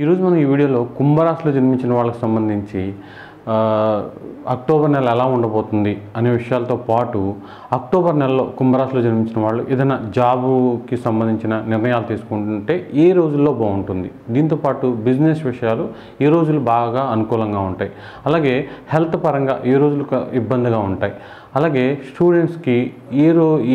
ఈరోజు మనం ఈ వీడియోలో కుంభరాశిలో జన్మించిన వాళ్ళకి సంబంధించి అక్టోబర్ నెల ఎలా ఉండబోతుంది అనే విషయాలతో పాటు అక్టోబర్ నెలలో కుంభరాశిలో జన్మించిన వాళ్ళు ఏదైనా జాబుకి సంబంధించిన నిర్ణయాలు తీసుకుంటుంటే ఏ రోజుల్లో బాగుంటుంది, దీంతోపాటు బిజినెస్ విషయాలు ఏ రోజులు బాగా అనుకూలంగా ఉంటాయి, అలాగే హెల్త్ పరంగా ఏ రోజులు ఇబ్బందిగా ఉంటాయి, అలాగే స్టూడెంట్స్కి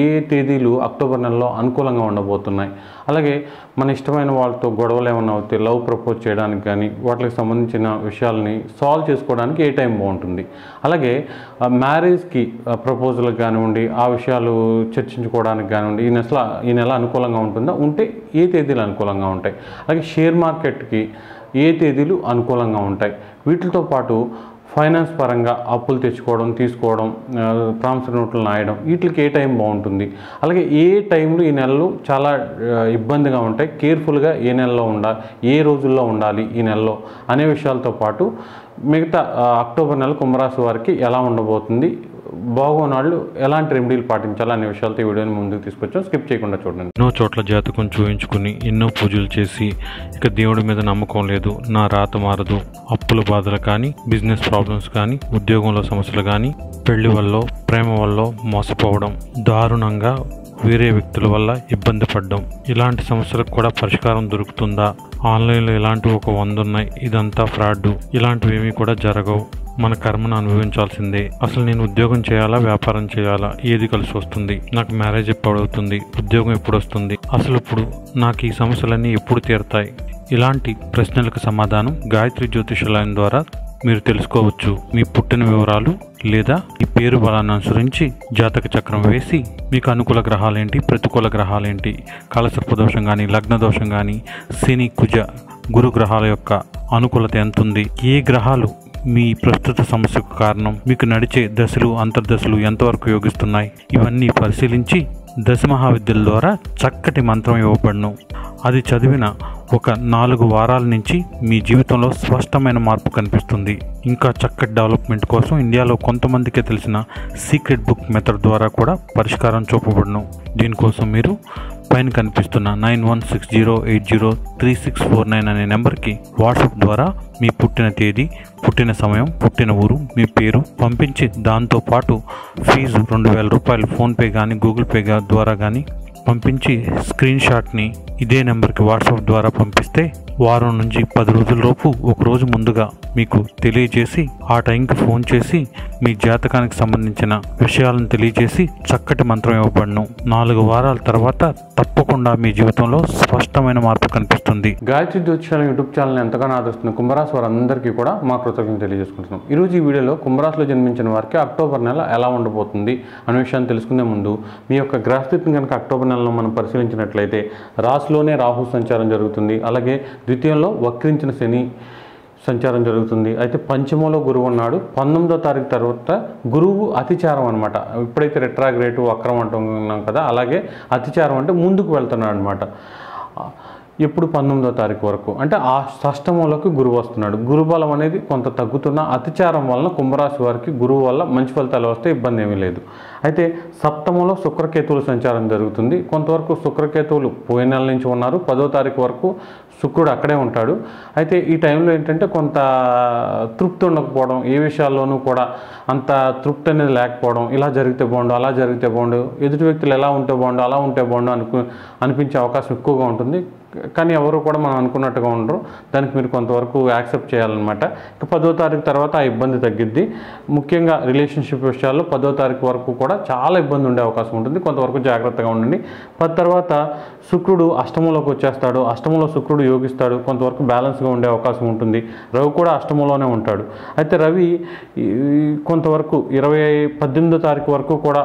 ఏ తేదీలు అక్టోబర్ నెలలో అనుకూలంగా ఉండబోతున్నాయి, అలాగే మన ఇష్టమైన వాళ్ళతో గొడవలు ఏమన్నా అవుతాయి లవ్ ప్రపోజ్ చేయడానికి కానీ వాటికి సంబంధించిన విషయాలని సాల్వ్ చేసుకోవడానికి ఏ టైం బాగుంటుంది, అలాగే మ్యారేజ్కి ప్రపోజల్కి కానివ్వండి ఆ విషయాలు చర్చించుకోవడానికి కానివ్వండి ఈ నెల అనుకూలంగా ఉంటుందా, ఉంటే ఏ తేదీలు అనుకూలంగా ఉంటాయి, అలాగే షేర్ మార్కెట్కి ఏ తేదీలు అనుకూలంగా ఉంటాయి, వీటితో పాటు ఫైనాన్స్ పరంగా అప్పులు తెచ్చుకోవడం తీసుకోవడం ప్రామిసరీ నోట్లు రాయడం వీటికి ఏ టైం బాగుంటుంది, అలాగే ఏ టైంలో ఈ నెలలు చాలా ఇబ్బందిగా ఉంటాయి, కేర్ఫుల్గా ఏ నెలలో ఉండాలి ఏ రోజుల్లో ఉండాలి ఈ నెలలో అనే విషయాలతో పాటు మిగతా అక్టోబర్ నెల కుంభరాశి వారికి ఎలా ఉండబోతుంది, బాగున్నాళ్ళు ఎలాంటి రెమెడీలు పాటించాలి అనే విషయాలతో ఈ వీడియోని ముందుకు తీసుకొచ్చాం. స్కిప్ చేయకుండా చూడండి. ఎన్నో చోట్ల జాతకం చూయించుకుని ఎన్నో పూజలు చేసి ఇక దేవుడి మీద నమ్మకం లేదు, నా రాత మారదు, అప్పుల బాధలు కానీ బిజినెస్ ప్రాబ్లమ్స్ కానీ ఉద్యోగంలో సమస్యలు కానీ పెళ్లి వల్ల ప్రేమ వల్ల మోసపోవడం, దారుణంగా వేరే వ్యక్తుల వల్ల ఇబ్బంది పడడం, ఇలాంటి సమస్యలకు కూడా పరిష్కారం దొరుకుతుందా, ఆన్లైన్లో ఇలాంటివి ఒక 100 ఉన్నాయి, ఇదంతా ఫ్రాడ్, ఇలాంటివి ఏమీ కూడా జరగవు, మన కర్మను అనుభవించాల్సిందే, అసలు నేను ఉద్యోగం చేయాలా వ్యాపారం చేయాలా, ఏది కలిసి వస్తుంది, నాకు మ్యారేజ్ ఎప్పుడు అవుతుంది, ఉద్యోగం ఎప్పుడు వస్తుంది, అసలు ఇప్పుడు నాకు ఈ సమస్యలన్నీ ఎప్పుడు తీరుతాయి, ఇలాంటి ప్రశ్నలకు సమాధానం గాయత్రి జ్యోతిషాలయం ద్వారా మీరు తెలుసుకోవచ్చు. మీ పుట్టిన వివరాలు లేదా ఈ పేరు బలాన్ని అనుసరించి జాతక చక్రం వేసి మీకు అనుకూల గ్రహాలేంటి ప్రతికూల గ్రహాలేంటి, కాలసర్ప దోషం కానీ లగ్న దోషం కానీ శని కుజ గురు గ్రహాల యొక్క అనుకూలత ఎంత ఉంది, ఏ గ్రహాలు మీ ప్రస్తుత సమస్యకు కారణం, మీకు నడిచే దశలు అంతర్దశలు ఎంతవరకు యోగిస్తున్నాయి, ఇవన్నీ పరిశీలించి దశమహావిద్యల ద్వారా చక్కటి మంత్రం ఇవ్వబడును. అది చదివిన ఒక 4 వారాల నుంచి మీ జీవితంలో స్పష్టమైన మార్పు కనిపిస్తుంది. ఇంకా చక్కటి డెవలప్మెంట్ కోసం ఇండియాలో కొంతమందికే తెలిసిన సీక్రెట్ బుక్ మెథడ్ ద్వారా కూడా పరిష్కారం చూపబడును. దీనికోసం మీరు పైన కనిపిస్తున్న 9160803649 అనే నెంబర్కి వాట్సాప్ ద్వారా మీ పుట్టిన తేదీ, పుట్టిన సమయం, పుట్టిన ఊరు, మీ పేరు పంపించి దాంతోపాటు ఫీజు 2000 రూపాయలు ఫోన్పే కానీ గూగుల్ పే ద్వారా కానీ పంపించి స్క్రీన్ షాట్ని ఇదే నెంబర్కి వాట్సాప్ ద్వారా పంపిస్తే వారం నుంచి 10 రోజులలోపు ఒక రోజు ముందుగా మీకు తెలియజేసి ఆ టైంకి ఫోన్ చేసి మీ జాతకానికి సంబంధించిన విషయాలను తెలియజేసి చక్కటి మంత్రం ఇవ్వబడును. 4 వారాల తర్వాత తప్పకుండా మీ జీవితంలో స్పష్టమైన మార్పు కనిపిస్తుంది. గాయత్రి జ్యోతిషాలయం యూట్యూబ్ ఛానల్ని ఎంతగానో ఆదరిస్తున్న కుంభరాశి వారందరికీ కూడా మా కృతజ్ఞతలు తెలియజేసుకుంటున్నాం. ఈరోజు ఈ వీడియోలో కుంభరాశిలో జన్మించిన వారికి అక్టోబర్ నెల ఎలా ఉండబోతుంది అనే విషయాన్ని తెలుసుకునే ముందు మీ యొక్క గ్రహస్థితిని కనుక అక్టోబర్ నెలలో మనం పరిశీలించినట్లయితే రాశిలోనే రాహు సంచారం జరుగుతుంది, అలాగే ద్వితీయంలో వక్రించిన శని సంచారం జరుగుతుంది. అయితే పంచమంలో గురువు ఉన్నాడు. 19వ తారీఖు తర్వాత గురువు అతిచారం అనమాట. ఇప్పుడైతే రెట్రాగ్రేటు వక్రం అంటున్నాం కదా, అలాగే అతిచారం అంటే ముందుకు వెళ్తున్నాడు అనమాట. ఎప్పుడు 19వ తారీఖు వరకు అంటే ఆ షష్టమంలోకి గురువు వస్తున్నాడు. గురుబలం అనేది కొంత తగ్గుతున్న అతిచారం వలన కుంభరాశి వారికి గురువు వల్ల మంచి ఫలితాలు వస్తే ఇబ్బంది ఏమీ లేదు. అయితే సప్తమంలో శుక్రకేతువుల సంచారం జరుగుతుంది. కొంతవరకు శుక్రకేతువులు పోయిన నెల నుంచి ఉన్నారు. 10వ తారీఖు వరకు శుక్రుడు అక్కడే ఉంటాడు. అయితే ఈ టైంలో ఏంటంటే కొంత తృప్తి ఉండకపోవడం, ఏ విషయాల్లోనూ కూడా అంత తృప్తి అనేది లేకపోవడం, ఇలా జరిగితే బాగుండు అలా జరిగితే బాగుండు, ఎదుటి వ్యక్తులు ఎలా ఉంటే బాగుండు అలా ఉంటే బాగుండు అనిపించే అవకాశం ఎక్కువగా ఉంటుంది. కానీ ఎవరు కూడా మనం అనుకున్నట్టుగా ఉండరు. దానికి మీరు కొంతవరకు యాక్సెప్ట్ చేయాలన్నమాట. ఇక 10వ తారీఖు తర్వాత ఆ ఇబ్బంది తగ్గిద్ది. ముఖ్యంగా రిలేషన్షిప్ విషయాల్లో 10వ తారీఖు వరకు కూడా చాలా ఇబ్బంది ఉండే అవకాశం ఉంటుంది. కొంతవరకు జాగ్రత్తగా ఉండండి. 10 తర్వాత శుక్రుడు అష్టమంలోకి వచ్చేస్తాడు. అష్టమంలో శుక్రుడు యోగిస్తాడు. కొంతవరకు బ్యాలెన్స్గా ఉండే అవకాశం ఉంటుంది. రవి కూడా అష్టమంలోనే ఉంటాడు. అయితే రవి కొంతవరకు 18వ తారీఖు వరకు కూడా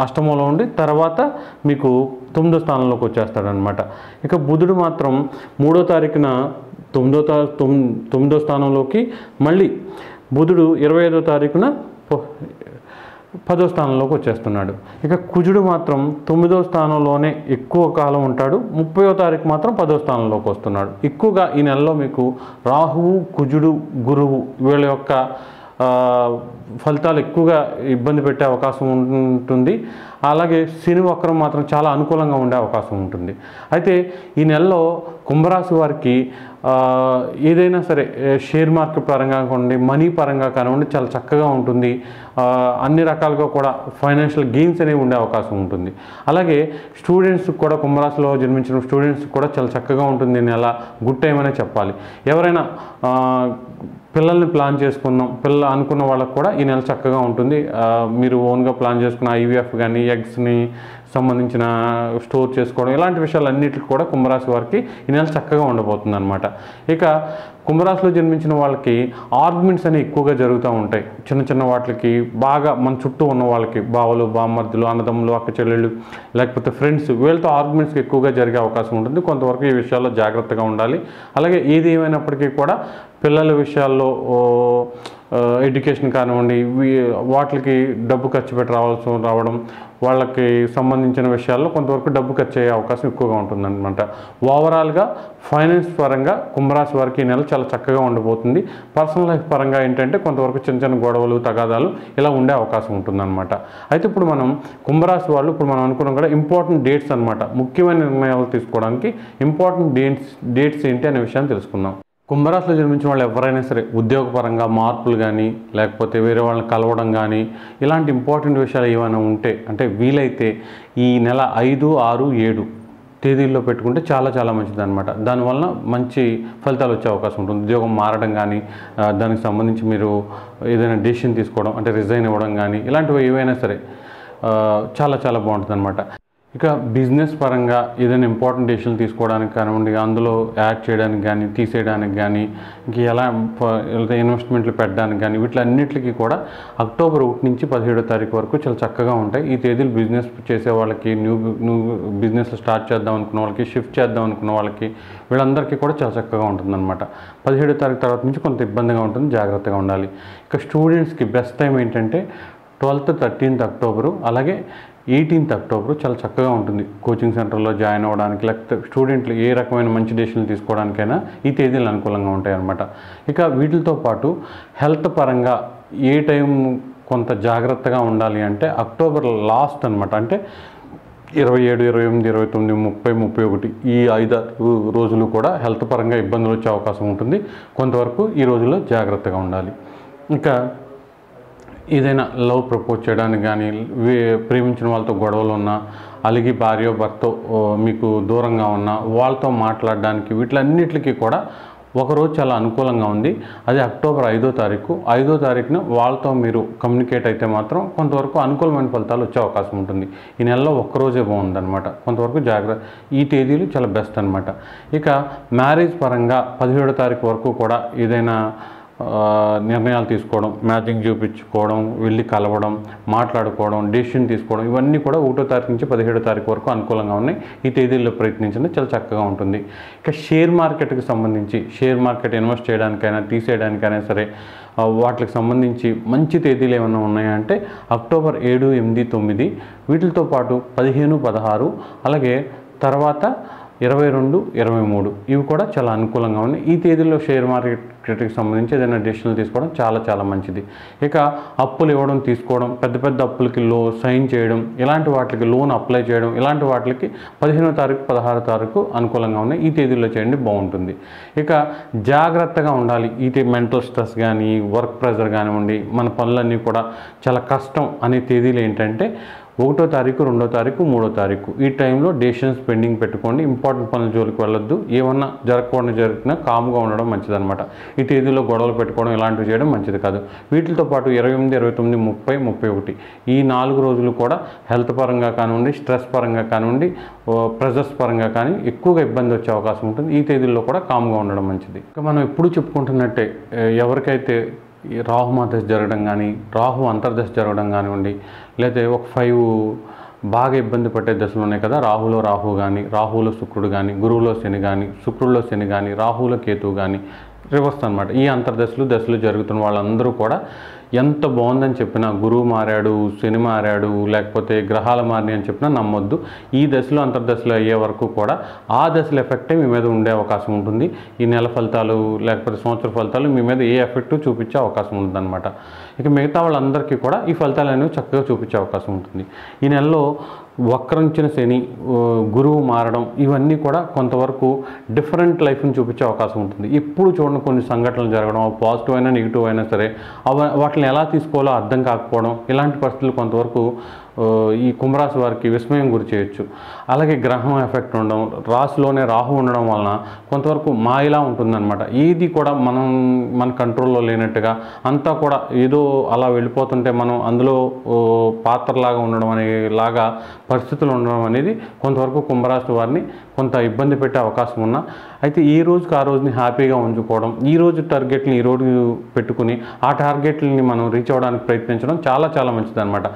అష్టమంలో ఉండి తర్వాత మీకు 9వ స్థానంలోకి వచ్చేస్తాడనమాట. ఇక బుధుడు మాత్రం 3వ తారీఖున 9వ స్థానంలోకి, మళ్ళీ బుధుడు 25వ తారీఖున 10వ స్థానంలోకి వచ్చేస్తున్నాడు. ఇక కుజుడు మాత్రం 9వ స్థానంలోనే ఎక్కువ కాలం ఉంటాడు. 30వ తారీఖు మాత్రం 10వ స్థానంలోకి వస్తున్నాడు. ఎక్కువగా ఈ నెలలో మీకు రాహువు, కుజుడు, గురువు వీళ్ళ యొక్క ఫలితాలు ఎక్కువగా ఇబ్బంది పెట్టే అవకాశం ఉంటుంది. అలాగే శని వక్రం మాత్రం చాలా అనుకూలంగా ఉండే అవకాశం ఉంటుంది. అయితే ఈ నెలలో కుంభరాశి వారికి ఏదైనా సరే షేర్ మార్కెట్ పరంగా కానివ్వండి, మనీ పరంగా కానివ్వండి చాలా చక్కగా ఉంటుంది. అన్ని రకాలుగా కూడా ఫైనాన్షియల్ గెయిన్స్ అనేవి ఉండే అవకాశం ఉంటుంది. అలాగే స్టూడెంట్స్కి కూడా, కుంభరాశిలో జన్మించిన స్టూడెంట్స్కి కూడా చాలా చక్కగా ఉంటుంది. నెల గుడ్ టైం అనే చెప్పాలి. ఎవరైనా పిల్లల్ని ప్లాన్ చేసుకుందాం అనుకున్న వాళ్ళకు కూడా ఈ నెల చక్కగా ఉంటుంది. మీరు ఓన్గా ప్లాన్ చేసుకున్న ఐవీఎఫ్ కానీ, ఎగ్స్ని సంబంధించిన స్టోర్ చేసుకోవడం, ఇలాంటి విషయాలన్నిటికి కూడా కుంభరాశి వారికి ఈ నెల చక్కగా ఉండబోతుంది అనమాట. ఇక కుంభరాశిలో జన్మించిన వాళ్ళకి ఆర్గ్యుమెంట్స్ అనేవి ఎక్కువగా జరుగుతూ ఉంటాయి. చిన్న చిన్న వాటికి బాగా మన చుట్టూ ఉన్న వాళ్ళకి, బావలు, బామ్మర్దులు, అన్నదమ్ములు, అక్క చెల్లెళ్ళు, లేకపోతే ఫ్రెండ్స్, వీళ్ళతో ఆర్గ్యుమెంట్స్కి ఎక్కువగా జరిగే అవకాశం ఉంటుంది. కొంతవరకు ఈ విషయాల్లో జాగ్రత్తగా ఉండాలి. అలాగే ఏది ఏమైనప్పటికీ కూడా పిల్లల విషయాల్లో ఎడ్యుకేషన్ కానివ్వండి, వాటికి డబ్బు ఖర్చు పెట్టి రావడం, వాళ్ళకి సంబంధించిన విషయాల్లో కొంతవరకు డబ్బు ఖర్చు అయ్యే అవకాశం ఎక్కువగా ఉంటుందన్నమాట. ఓవరాల్గా ఫైనాన్స్ పరంగా కుంభరాశి వారికి ఈ నెల చాలా చక్కగా ఉండబోతుంది. పర్సనల్ లైఫ్ పరంగా ఏంటంటే కొంతవరకు చిన్న చిన్న గొడవలు, తగాదాలు ఇలా ఉండే అవకాశం ఉంటుందన్నమాట. అయితే ఇప్పుడు మనం కుంభరాశి వాళ్ళు మనం అనుకున్నాం కూడా ఇంపార్టెంట్ డేట్స్ అనమాట. ముఖ్యమైన నిర్ణయాలు తీసుకోవడానికి ఇంపార్టెంట్ డేట్స్ ఏంటి అనే విషయాన్ని తెలుసుకుందాం. కుంభరాశిలో జన్మించిన వాళ్ళు ఎవరైనా సరే ఉద్యోగపరంగా మార్పులు కానీ, లేకపోతే వేరే వాళ్ళని కలవడం కానీ, ఇలాంటి ఇంపార్టెంట్ విషయాలు ఏమైనా ఉంటే అంటే వీలైతే ఈ నెల 5, 6, 7 తేదీల్లో పెట్టుకుంటే చాలా మంచిది అనమాట. దానివల్ల మంచి ఫలితాలు వచ్చే అవకాశం ఉంటుంది. ఉద్యోగం మారడం కానీ, దానికి సంబంధించి మీరు ఏదైనా డెసిషన్ తీసుకోవడం అంటే రిజైన్ ఇవ్వడం కానీ, ఇలాంటివి ఏవైనా సరే చాలా బాగుంటుంది అనమాట. ఇక బిజినెస్ పరంగా ఏదైనా ఇంపార్టెంట్ డెసిషన్ తీసుకోవడానికి కానివ్వండి, అందులో యాడ్ చేయడానికి కానీ, తీసేయడానికి కానీ, ఇంక ఎలా ఇన్వెస్ట్మెంట్లు పెట్టడానికి కానీ, వీటిలన్నిటికీ కూడా అక్టోబర్ 1 నుంచి 17వ తారీఖు వరకు చాలా చక్కగా ఉంటాయి. ఈ తేదీలు బిజినెస్ చేసే వాళ్ళకి, న్యూ బిజినెస్ స్టార్ట్ చేద్దాం అనుకున్న వాళ్ళకి, షిఫ్ట్ చేద్దాం అనుకున్న వాళ్ళకి, వీళ్ళందరికీ కూడా చాలా చక్కగా ఉంటుందన్నమాట. 17వ తారీఖు తర్వాత నుంచి కొంత ఇబ్బందిగా ఉంటుంది, జాగ్రత్తగా ఉండాలి. ఇక స్టూడెంట్స్కి బెస్ట్ టైం ఏంటంటే 12th, 13th అక్టోబరు, అలాగే 18th అక్టోబరు చాలా చక్కగా ఉంటుంది. కోచింగ్ సెంటర్లో జాయిన్ అవ్వడానికి, లేకపోతే స్టూడెంట్లు ఏ రకమైన మంచి డెసిషన్లు తీసుకోవడానికైనా ఈ తేదీలు అనుకూలంగా ఉంటాయి అన్నమాట. ఇక వీటితో పాటు హెల్త్ పరంగా ఏ టైం కొంత జాగ్రత్తగా ఉండాలి అంటే అక్టోబర్ లాస్ట్ అనమాట. అంటే 27, 28, 29, 30, 31 ఈ 5 రోజులు కూడా హెల్త్ పరంగా ఇబ్బందులు వచ్చే అవకాశం ఉంటుంది. కొంతవరకు ఈ రోజుల్లో జాగ్రత్తగా ఉండాలి. ఇంకా ఏదైనా లవ్ ప్రపోజ్ చేయడానికి కానీ, ప్రేమించిన వాళ్ళతో గొడవలు ఉన్నా, అలాగే భార్య భర్త మీకు దూరంగా ఉన్నా వాళ్ళతో మాట్లాడడానికి, వీటిలన్నిటికీ కూడా ఒకరోజు చాలా అనుకూలంగా ఉంది. అది అక్టోబర్ 5వ తారీఖు. 5వ తారీఖున వాళ్ళతో మీరు కమ్యూనికేట్ అయితే మాత్రం కొంతవరకు అనుకూలమైన ఫలితాలు వచ్చే అవకాశం ఉంటుంది. ఈ నెలలో ఒక్కరోజే బాగుందన్నమాట. కొంతవరకు ఈ తేదీలు చాలా బెస్ట్ అనమాట. ఇక మ్యారేజ్ పరంగా 17వ తారీఖు వరకు కూడా ఏదైనా నిర్ణయాలు తీసుకోవడం, మ్యాచింగ్ చూపించుకోవడం, వెళ్ళి కలవడం, మాట్లాడుకోవడం, డెసిషన్ తీసుకోవడం, ఇవన్నీ కూడా 1వ తారీఖు నుంచి 17వ తారీఖు వరకు అనుకూలంగా ఉన్నాయి. ఈ తేదీల్లో ప్రయత్నించడం చాలా చక్కగా ఉంటుంది. ఇక షేర్ మార్కెట్కి సంబంధించి, షేర్ మార్కెట్ ఇన్వెస్ట్ చేయడానికైనా, తీసేయడానికైనా సరే వాటికి సంబంధించి మంచి తేదీలు ఏమైనా ఉన్నాయంటే అక్టోబర్ 7, 8, 9, వీటితో పాటు 15, 16, అలాగే తర్వాత 22, 23 ఇవి కూడా చాలా అనుకూలంగా ఉన్నాయి. ఈ తేదీల్లో షేర్ మార్కెట్కి సంబంధించి ఏదైనా డెసిషన్లు తీసుకోవడం చాలా మంచిది. ఇక అప్పులు ఇవ్వడం, తీసుకోవడం, పెద్ద అప్పులకి సైన్ చేయడం, ఇలాంటి వాటికి లోన్ అప్లై చేయడం, ఇలాంటి వాటికి 15వ తారీఖు, 16వ తారీఖు అనుకూలంగా ఉన్నాయి. ఈ తేదీల్లో చేయండి, బాగుంటుంది. ఇక జాగ్రత్తగా ఉండాలి. మెంటల్ స్ట్రెస్ కానీ, వర్క్ ప్రెషర్ కానివ్వండి, మన పనులన్నీ కూడా చాలా కష్టం అనే తేదీలు ఏంటంటే 1వ తారీఖు, 2వ తారీఖు, 3వ తారీఖు ఈ టైంలో డెసిషన్స్ పెండింగ్ పెట్టుకోండి. ఇంపార్టెంట్ పనుల జోలికి వెళ్ళొద్దు. ఏమన్నా జరిగినా కామ్గా ఉండడం మంచిదన్నమాట. ఈ తేదీలో గొడవలు పెట్టుకోవడం, ఇలాంటివి చేయడం మంచిది కాదు. వీటితో పాటు 28, 29, 30, 31 ఈ 4 రోజులు కూడా హెల్త్ పరంగా కానివ్వండి, స్ట్రెస్ పరంగా కానివ్వండి, ప్రెజర్స్ పరంగా కానీ ఎక్కువగా ఇబ్బంది వచ్చే అవకాశం ఉంటుంది. ఈ తేదీల్లో కూడా కామ్గా ఉండడం మంచిది. ఇక మనం ఎప్పుడు చెప్పుకుంటున్నట్టే ఎవరికైతే రాహు మహాదశ జరగడం కానీ, రాహు అంతర్దశ జరగడం కానివ్వండి, లేదా ఒక 5 బాగా ఇబ్బంది పట్టే దశలు ఉన్నాయి కదా, రాహులో కానీ, రాహులో శుక్రుడు కానీ, గురువులో శని కానీ, శుక్రుడిలో శని కానీ, రాహులో కేతువు కానీ, రివర్స్ అనమాట. ఈ దశలు జరుగుతున్న వాళ్ళందరూ కూడా ఎంత బాగుందని చెప్పినా, గురువు మారాడు, శని మారాడు, లేకపోతే గ్రహాలు మారినాయి అని చెప్పినా నమ్మొద్దు. ఈ దశలు అంతర్దశలు అయ్యే వరకు కూడా ఆ దశల ఎఫెక్టే మీ మీద ఉండే అవకాశం ఉంటుంది. ఈ నెల ఫలితాలు లేకపోతే సంవత్సర ఫలితాలు మీ మీద ఏ ఎఫెక్ట్ చూపించే అవకాశం ఉంటుందన్నమాట. ఇక మిగతా వాళ్ళందరికీ కూడా ఈ ఫలితాలు అనేవి చక్కగా చూపించే అవకాశం ఉంటుంది. ఈ నెలలో వక్రించిన శని, గురువు మారడం, ఇవన్నీ కూడా కొంతవరకు డిఫరెంట్ లైఫ్ని చూపించే అవకాశం ఉంటుంది. ఇప్పుడు చూడండి కొన్ని సంఘటనలు జరగడం, పాజిటివ్ అయినా నెగిటివ్ అయినా సరే వాటిని ఎలా తీసుకోవాలో అర్థం కాకపోవడం, ఇలాంటి పరిస్థితులు కొంతవరకు ఈ కుంభరాశి వారికి విస్మయం గురి చేయొచ్చు. అలాగే గ్రహం ఎఫెక్ట్ ఉండడం, రాశిలోనే రాహు ఉండడం వలన కొంతవరకు మాయలా ఉంటుందన్నమాట. ఏది కూడా మన కంట్రోల్లో లేనట్టుగా అంతా కూడా ఏదో అలా వెళ్ళిపోతుంటే మనం అందులో పాత్రలాగా ఉండడం అనేలాగా పరిస్థితులు ఉండడం అనేది కొంతవరకు కుంభరాశి వారిని కొంత ఇబ్బంది పెట్టే అవకాశం ఉన్నా, అయితే ఈ రోజుకి ఆ రోజుని హ్యాపీగా ఉంచుకోవడం, ఈ రోజు టార్గెట్ని ఈ రోజు పెట్టుకుని ఆ టార్గెట్లని మనం రీచ్ అవ్వడానికి ప్రయత్నించడం చాలా చాలా మంచిదన్నమాట.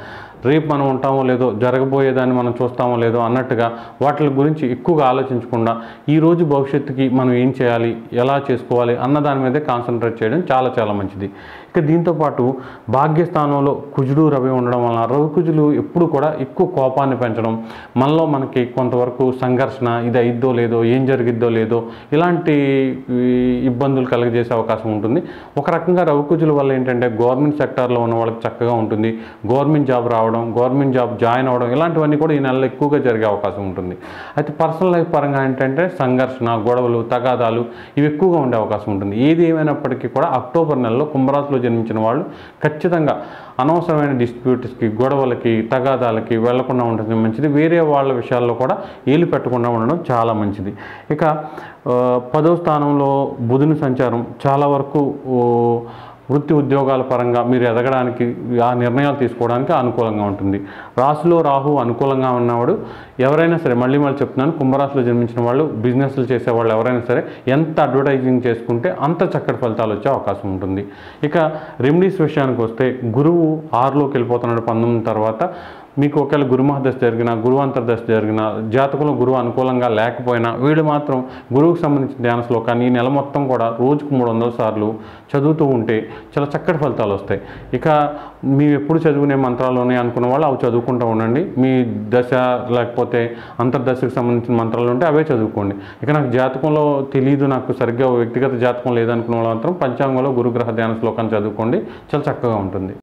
రేపు మనం ఉంటామో లేదో, జరగబోయేదాన్ని మనం చూస్తామో లేదో అన్నట్టుగా వాటి గురించి ఎక్కువగా ఆలోచించకుండా ఈరోజు భవిష్యత్తుకి మనం ఏం చేయాలి, ఎలా చేసుకోవాలి అన్న దాని మీదే కాన్సన్ట్రేట్ చేయడం చాలా చాలా మంచిది. ఇక దీంతోపాటు భాగ్యస్థానంలో కుజుడు రవి ఉండడం వలన రవి కుజులు ఎప్పుడు కూడా ఎక్కువ కోపాన్ని పెంచడం, మనకి కొంతవరకు సంఘర్షణ, ఇది అయిద్దో లేదో, ఏం జరిగిద్దో లేదో, ఇలాంటి ఇబ్బందులు కలుగజేసే అవకాశం ఉంటుంది. ఒక రకంగా రవి కుజుల వల్ల ఏంటంటే గవర్నమెంట్ సెక్టార్లో ఉన్న వాళ్ళకి చక్కగా ఉంటుంది, గవర్నమెంట్ జాబ్ రావడం, గవర్నమెంట్ జాబ్ జాయిన్ అవ్వడం, ఇలాంటివన్నీ కూడా ఈ నెలలో ఎక్కువగా జరిగే అవకాశం ఉంటుంది. అయితే పర్సనల్ లైఫ్ పరంగా ఏంటంటే సంఘర్షణ, గొడవలు, తగాదాలు ఇవి ఎక్కువగా ఉండే అవకాశం ఉంటుంది. ఏది ఏమైనప్పటికీ కూడా అక్టోబర్ నెలలో కుంభరాశిలో జన్మించిన వాళ్ళు ఖచ్చితంగా అనవసరమైన డిస్ప్యూట్స్కి, గొడవలకి, తగాదాలకి వెళ్లకుండా ఉండడం మంచిది. వేరే వాళ్ళ విషయాల్లో కూడా ఏలు పెట్టకుండా ఉండడం చాలా మంచిది. ఇక 10వ స్థానంలో బుధుని సంచారం చాలా వరకు వృత్తి ఉద్యోగాల పరంగా మీరు ఎదగడానికి, ఆ నిర్ణయాలు తీసుకోవడానికి అనుకూలంగా ఉంటుంది. రాశిలో రాహు అనుకూలంగా ఉన్నవాడు ఎవరైనా సరే, మళ్ళీ చెప్తున్నాను, కుంభరాశిలో జన్మించిన వాళ్ళు, బిజినెస్లు చేసేవాళ్ళు ఎవరైనా సరే ఎంత అడ్వర్టైజింగ్ చేసుకుంటే అంత చక్కటి ఫలితాలు వచ్చే అవకాశం ఉంటుంది. ఇక రెమెడీస్ విషయానికి వస్తే గురువు 6లోకి వెళ్ళిపోతున్నాడు 19 తర్వాత. మీకు ఒకవేళ గురుమహదశ జరిగినా, గురువు అంతర్దశ జరిగినా, జాతకంలో గురువు అనుకూలంగా లేకపోయినా వీళ్ళు మాత్రం గురువుకు సంబంధించిన ధ్యాన శ్లోకాన్ని ఈ నెల మొత్తం కూడా రోజుకు 300 సార్లు చదువుతూ ఉంటే చాలా చక్కటి ఫలితాలు వస్తాయి. ఇక మేము ఎప్పుడు చదువుకునే మంత్రాలునే అనుకున్న వాళ్ళు అవి చదువుకుంటూ ఉండండి. మీ దశ లేకపోతే అంతర్దశకు సంబంధించిన మంత్రాలు ఉంటే అవే చదువుకోండి. ఇక నాకు జాతకంలో తెలియదు, నాకు సరిగ్గా వ్యక్తిగత జాతకం లేదనుకున్న వాళ్ళు మాత్రం పంచాంగంలో గురుగ్రహ ధ్యాన శ్లోకాన్ని చదువుకోండి, చాలా చక్కగా ఉంటుంది.